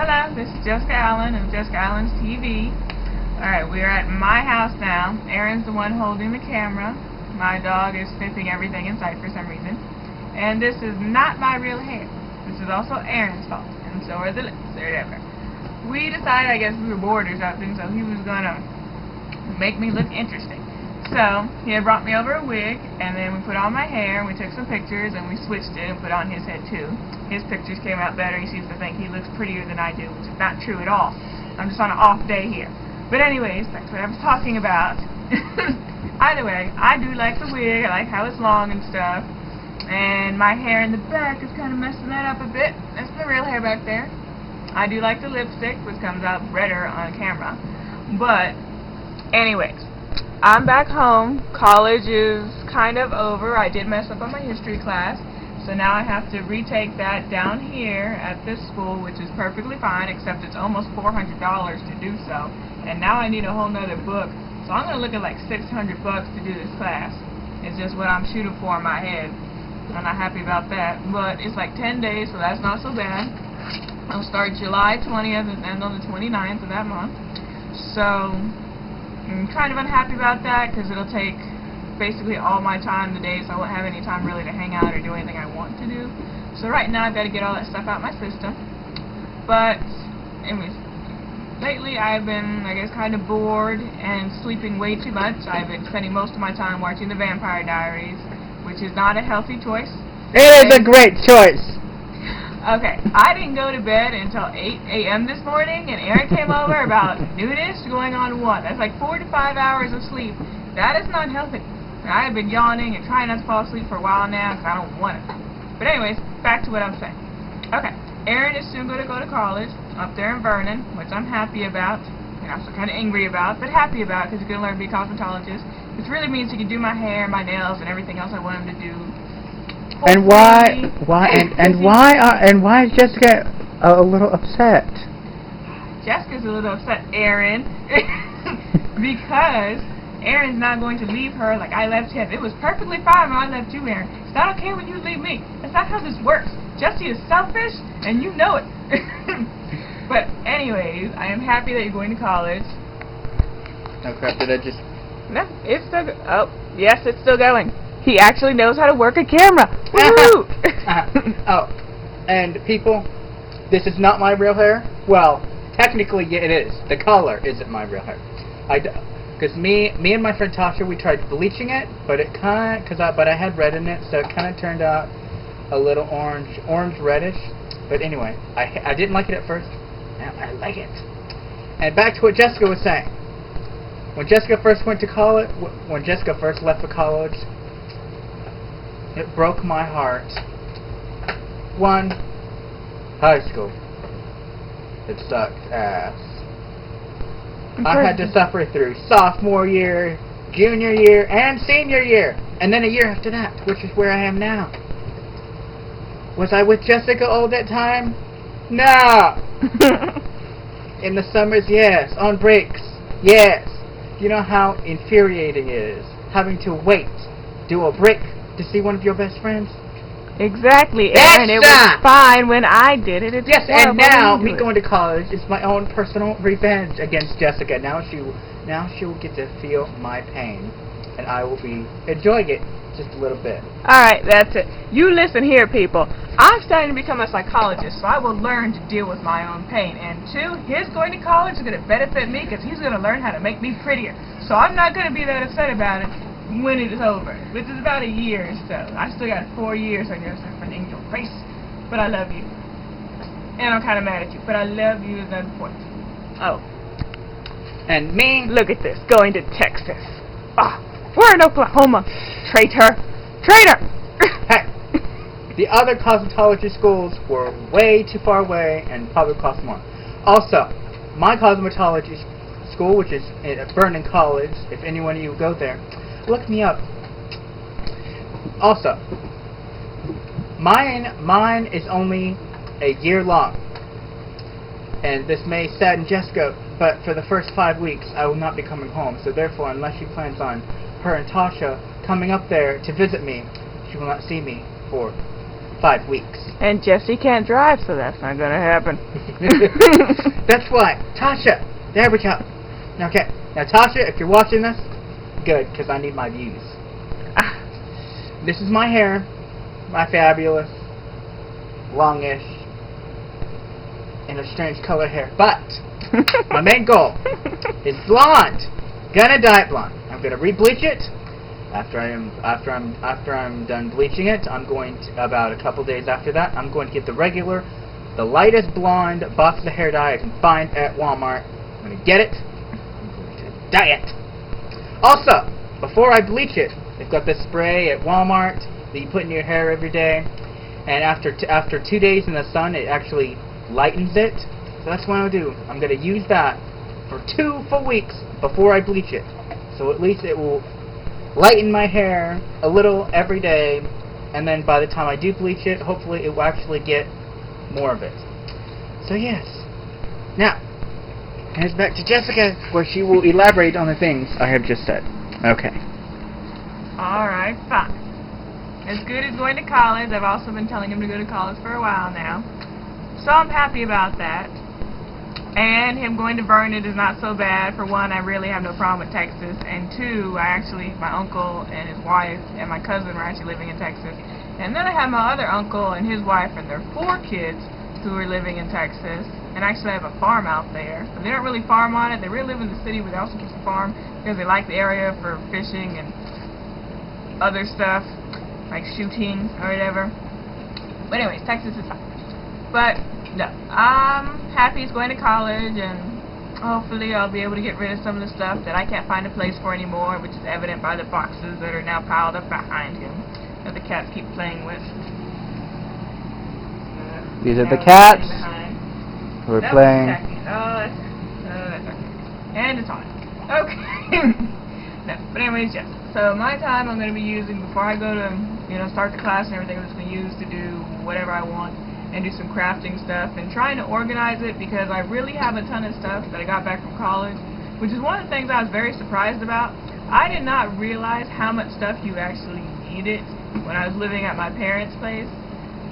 Hello, this is Jessica Allen of Jessica Allen's TV. Alright, we are at my house now. Aaron's the one holding the camera. My dog is sniffing everything in sight for some reason. And this is not my real hair. This is also Aaron's fault. And so are the lips, or whatever. We decided, I guess we were bored or something, so he was gonna make me look interesting. So, he had brought me over a wig, and then we put on my hair, and we took some pictures, and we switched it and put on his head too. His pictures came out better. He seems to think he looks prettier than I do, which is not true at all. I'm just on an off day here. But anyways, that's what I was talking about. Either way, I do like the wig. I like how it's long and stuff. And my hair in the back is kind of messing that up a bit. That's the real hair back there. I do like the lipstick, which comes out redder on camera. But, anyways, I'm back home. College is kind of over. I did mess up on my history class. So now I have to retake that down here at this school, which is perfectly fine, except it's almost $400 to do so. And now I need a whole nother book. So I'm going to look at like $600 to do this class. It's just what I'm shooting for in my head. I'm not happy about that. But it's like 10 days, so that's not so bad. I'll start July 20th and end on the 29th of that month. So I'm kind of unhappy about that because it'll take basically all my time today, so I won't have any time really to hang out or do anything I want to do. So right now I've got to get all that stuff out of my system. But anyways, lately I've been, I guess, kind of bored and sleeping way too much. I've been spending most of my time watching The Vampire Diaries, which is not a healthy choice. It is a great choice. Okay, I didn't go to bed until 8 a.m. this morning, and Aaron came over about noonish, going on 1. That's like 4 to 5 hours of sleep. That is not healthy. And I have been yawning and trying not to fall asleep for a while now because I don't want it. But anyways, back to what I'm saying. Okay, Aaron is soon going to go to college up there in Vernon, which I'm happy about. And I'm still kind of angry about, but happy about because he's going to learn to be a cosmetologist. Which really means he can do my hair, my nails, and everything else I want him to do. And why is Jessica a little upset? Jessica's a little upset, Aaron, because Aaron's not going to leave her like I left him. It was perfectly fine when I left you, Aaron. It's not okay when you leave me. That's not how this works. Jessie is selfish, and you know it. But anyways, I am happy that you're going to college. Oh crap, did I just... No, it's still oh, yes, it's still going. He actually knows how to work a camera. Woo! Oh, and people, this is not my real hair. Well, technically it is. The color isn't my real hair. Because me and my friend Tasha, we tried bleaching it, but it kind of, but I had red in it, so it kind of turned out a little orange reddish. But anyway, I didn't like it at first. Now I like it. And back to what Jessica was saying. When Jessica first went to college, when Jessica first left for college, it broke my heart. 1, high school. It sucked ass. I had to suffer through sophomore year, junior year, and senior year. And then a year after that, which is where I am now. Was I with Jessica all that time? No! In the summers, yes. On breaks, yes. You know how infuriating it is having to wait, do a break to see one of your best friends? Exactly, Yes, Aaron. It was fine when I did it. It's yes, and now me going it. to college is my own personal revenge against Jessica. Now she will get to feel my pain, and I will be enjoying it just a little bit. Alright, that's it. You listen here, people. I'm starting to become a psychologist, so I will learn to deal with my own pain. And 2, his going to college is going to benefit me because he's going to learn how to make me prettier. So I'm not going to be that upset about it when it is over, which is about a year or so. I still got 4 years on your side for an angel race, but I love you. And I'm kind of mad at you, but I love you is the point. Oh. And me? Look at this, going to Texas. Ah, we're in Oklahoma. Traitor! Traitor! Hey, the other cosmetology schools were way too far away and probably cost more. Also, my cosmetology school, which is at Vernon College, if any one of you go there, look me up. Also, mine is only a year long, and this may sadden Jessica, but for the first 5 weeks I will not be coming home. So therefore, unless she plans on her and Tasha coming up there to visit me, she will not see me for 5 weeks. And Jesse can't drive, so that's not gonna happen. That's why. Tasha, there we go. Okay, now Tasha, if you're watching this, good, because I need my views. This is my hair, my fabulous, longish, and a strange color hair. But my main goal is blonde. Gonna dye it blonde. I'm gonna re-bleach it. After I'm done bleaching it, I'm going to, about a couple days after that, I'm going to get the lightest blonde box of hair dye I can find at Walmart. I'm going to get it. I'm going to dye it. Also, before I bleach it, they've got this spray at Walmart that you put in your hair every day, and after 2 days in the sun, it actually lightens it. So that's what I'll do. I'm going to use that for 2 full weeks before I bleach it. So at least it will lighten my hair a little every day, and then by the time I do bleach it, hopefully it will actually get more of it. So yes. Now, here's back to Jessica, where she will elaborate on the things I have just said. Okay. Alright, fine. As good as going to college. I've also been telling him to go to college for a while now. So I'm happy about that. And him going to Vernon is not so bad. For one, I really have no problem with Texas. And two, my uncle and his wife and my cousin were actually living in Texas. And then I have my other uncle and his wife and their 4 kids who are living in Texas. And actually have a farm out there. But they don't really farm on it. They really live in the city, but they also keep a farm because they like the area for fishing and other stuff, like shooting or whatever. But anyways, Texas is fine. But no, I'm happy he's going to college, and hopefully I'll be able to get rid of some of the stuff that I can't find a place for anymore, which is evident by the boxes that are now piled up behind him that the cats keep playing with. These are the cats. We're playing. That's okay. And it's on. Okay. No, but anyways, yes. So my time I'm going to be using before I go to, start the class and everything. I'm just going to use to do whatever I want and do some crafting stuff and trying to organize it, because I really have a ton of stuff that I got back from college, which is one of the things I was very surprised about. I did not realize how much stuff you actually needed when I was living at my parents' place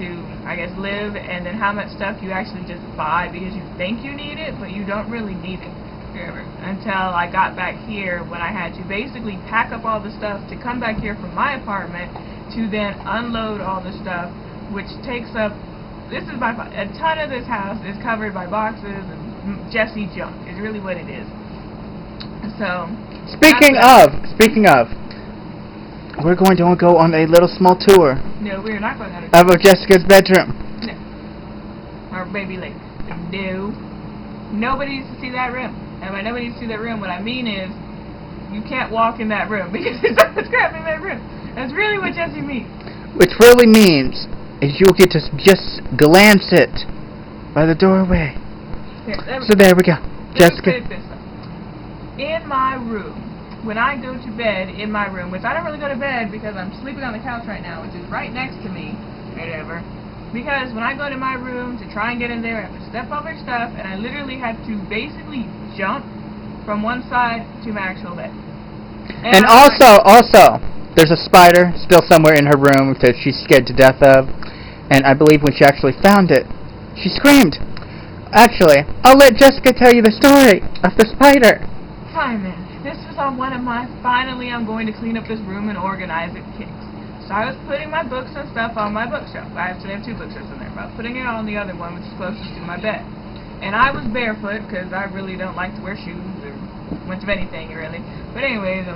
to, I guess, live, and then how much stuff you actually just buy because you think you need it, but you don't really need it. Until I got back here, when I had to basically pack up all the stuff to come back here from my apartment to then unload all the stuff, which takes up, a ton of this house is covered by boxes and Jesse junk is really what it is. So, speaking of, we're going to go on a little small tour. No, we're not going on of Jessica's bedroom. No. Or maybe later. No. Nobody needs to see that room. And by nobody needs to see that room, what I mean is, you can't walk in that room because there's so much crap in that room. That's really what Jesse means. Which really means is you'll get to just glance it by the doorway. There we go. Jessica. In my room, when I go to bed in my room, which I don't really go to bed because I'm sleeping on the couch right now, which is right next to me, whatever. Because when I go to my room to try and get in there, I have to step over stuff, and I literally have to basically jump from one side to my actual bed. And also, there's a spider still somewhere in her room that she's scared to death of. And I believe when she actually found it, she screamed. Actually, I'll let Jessica tell you the story of the spider. Fine then. This was on one of my, finally I'm going to clean up this room and organize it kicks. So I was putting my books and stuff on my bookshelf. I actually have 2 bookshelves in there, but I was putting it on the other one, which is closest to my bed. And I was barefoot, because I really don't like to wear shoes or much of anything, really. But anyways,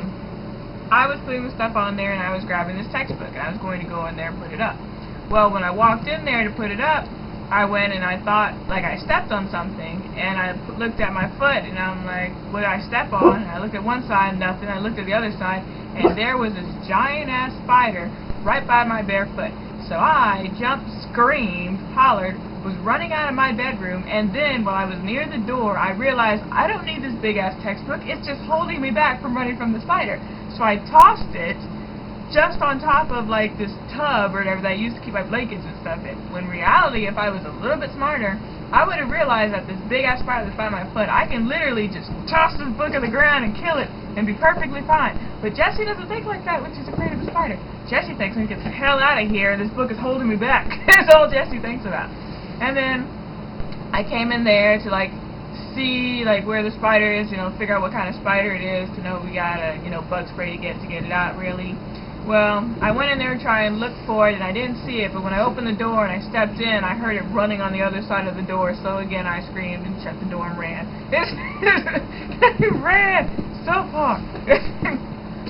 I was putting the stuff on there, and I was grabbing this textbook, and I was going to go in there and put it up. Well, when I walked in there to put it up, I went and I thought, like, I stepped on something, and I looked at my foot, and I'm like, what did I step on? And I looked at one side, nothing. I looked at the other side, and there was this giant-ass spider right by my bare foot. So I jumped, screamed, hollered, was running out of my bedroom, and then, while I was near the door, I realized I don't need this big-ass textbook. It's just holding me back from running from the spider. So I tossed it just on top of, this tub or whatever that I used to keep my blankets and stuff in. When in reality, if I was a little bit smarter, I would have realized that this big-ass spider that's by my foot, I can literally just toss this book on the ground and kill it and be perfectly fine. But Jessie doesn't think like that when she's afraid of a spider. Jessie thinks, I'm going to get the hell out of here. This book is holding me back. That's all Jessie thinks about. And then I came in there to, like, see, like, where the spider is, you know, figure out what kind of spider it is to know we got a, you know, bug spray to get it out, really. Well, I went in there to try and look for it, and I didn't see it, but when I opened the door and I stepped in, I heard it running on the other side of the door, so again I screamed and shut the door and ran. It ran so far.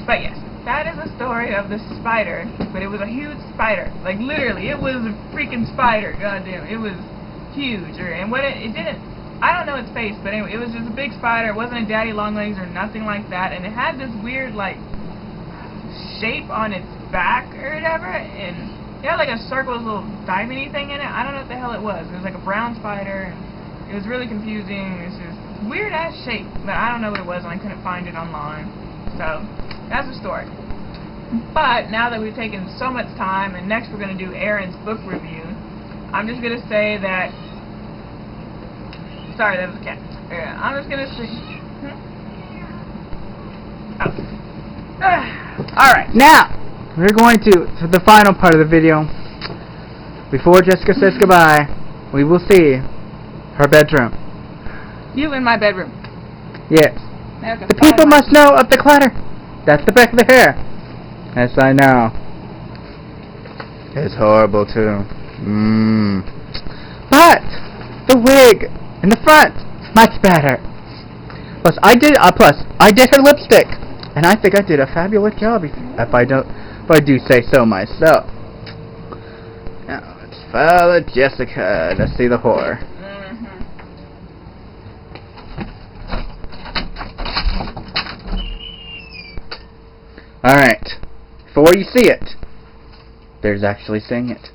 But yes, that is the story of the spider, but it was a huge spider. Like, literally, it was a freaking spider, goddamn. It was huge, and what it didn't, I don't know its face, but anyway, it was just a big spider. It wasn't a daddy long legs or nothing like that, and it had this weird, like, shape on its back or whatever, and it had like a circle with a little diamond-y thing in it. I don't know what the hell it was. It was like a brown spider, and it was really confusing. It was just weird-ass shape, but I don't know what it was, and I couldn't find it online. So, that's the story. But, now that we've taken so much time, and next we're going to do Aaron's book review, I'm just going to say that... Sorry, that was a cat. Yeah, I'm just going to say... Alright, now, we're going to the final part of the video. Before Jessica says goodbye, we will see her bedroom. You in my bedroom. Yes. The people must know of the clutter. That's the back of the hair. Yes, I know. It's horrible, too. But, the wig in the front, much better. Plus, I did her lipstick. And I think I did a fabulous job, if I do say so myself. Now, let's follow Jessica to see the horror. Alright, before you see it, there's actually seeing it.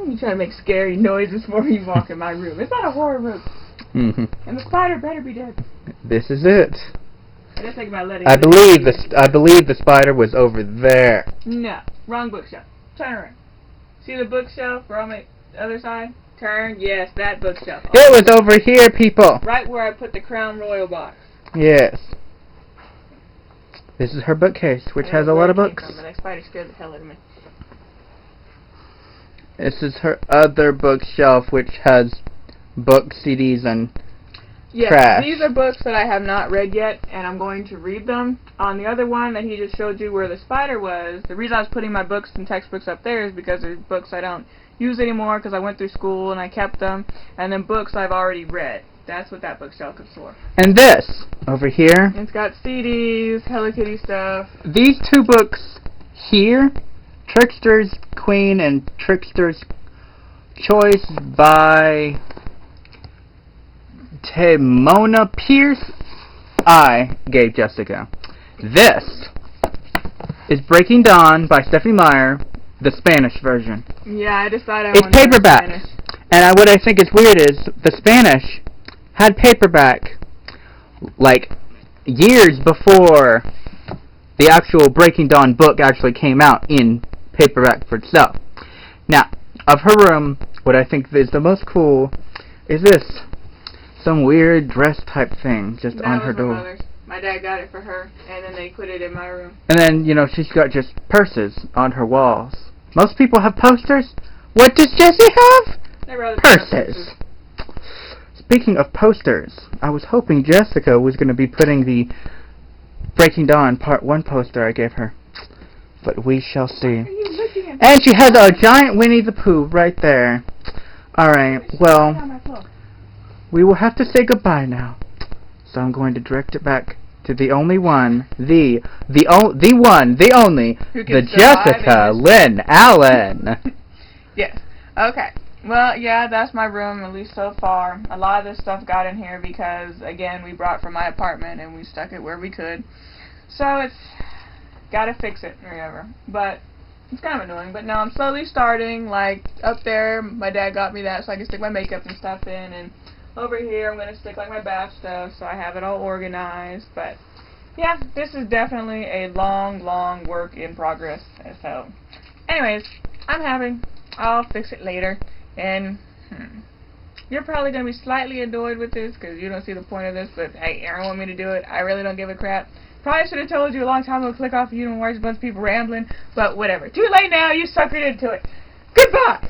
You try to make scary noises before you walk in my room. It's not a horror room. And the spider better be dead. This is it. I just think about letting. I believe the spider was over there. No, wrong bookshelf. Turn around. See the bookshelf on the other side? Turn. Yes, that bookshelf. It was over here, people. Right where I put the Crown Royal box. Yes. This is her bookcase, which has a lot of books. That spider scared the hell out of me. This is her other bookshelf, which has books, CDs, and trash. These are books that I have not read yet, and I'm going to read them. On the other one that he just showed you where the spider was, the reason I was putting my books and textbooks up there is because there's books I don't use anymore because I went through school and I kept them, and then books I've already read. That's what that bookshelf is for. And this, over here. It's got CDs, Hello Kitty stuff. These two books here, Trickster's Queen and Trickster's Choice by Timona Pierce, I gave Jessica. This is Breaking Dawn by Stephanie Meyer, the Spanish version. Yeah, I decided it's paperback. And what I think is weird is the Spanish had paperback like years before the actual Breaking Dawn book actually came out in paperback for itself. Now, of her room, what I think is the most cool is this. Some weird dress type thing just on her door. Mother's. My dad got it for her, and then they put it in my room. And then, you know, she's got just purses on her walls. Most people have posters. What does Jessie have? Purses. Speaking of posters, I was hoping Jessica was going to be putting the Breaking Dawn Part 1 poster I gave her. But we shall see. And she has a giant Winnie the Pooh right there. Alright, well, we will have to say goodbye now. So I'm going to direct it back to the only one, the only, the Jessica Lynn Allen. Yes. Okay. Well, yeah, that's my room, at least so far. A lot of this stuff got in here because, again, we brought from my apartment and we stuck it where we could. So it's gotta fix it or whatever. But it's kind of annoying. But no, I'm slowly starting. Like, up there, my dad got me that so I can stick my makeup and stuff in. And over here, I'm going to stick, like, my bath stuff so I have it all organized. But, yeah, this is definitely a long, long work in progress. So, anyways, I'm happy. I'll fix it later. And you're probably going to be slightly annoyed with this because you don't see the point of this, but hey, Aaron wanted me to do it. I really don't give a crap. Probably should have told you a long time ago, click off you and watch a bunch of people rambling, but whatever. Too late now, you suckered into it. Goodbye!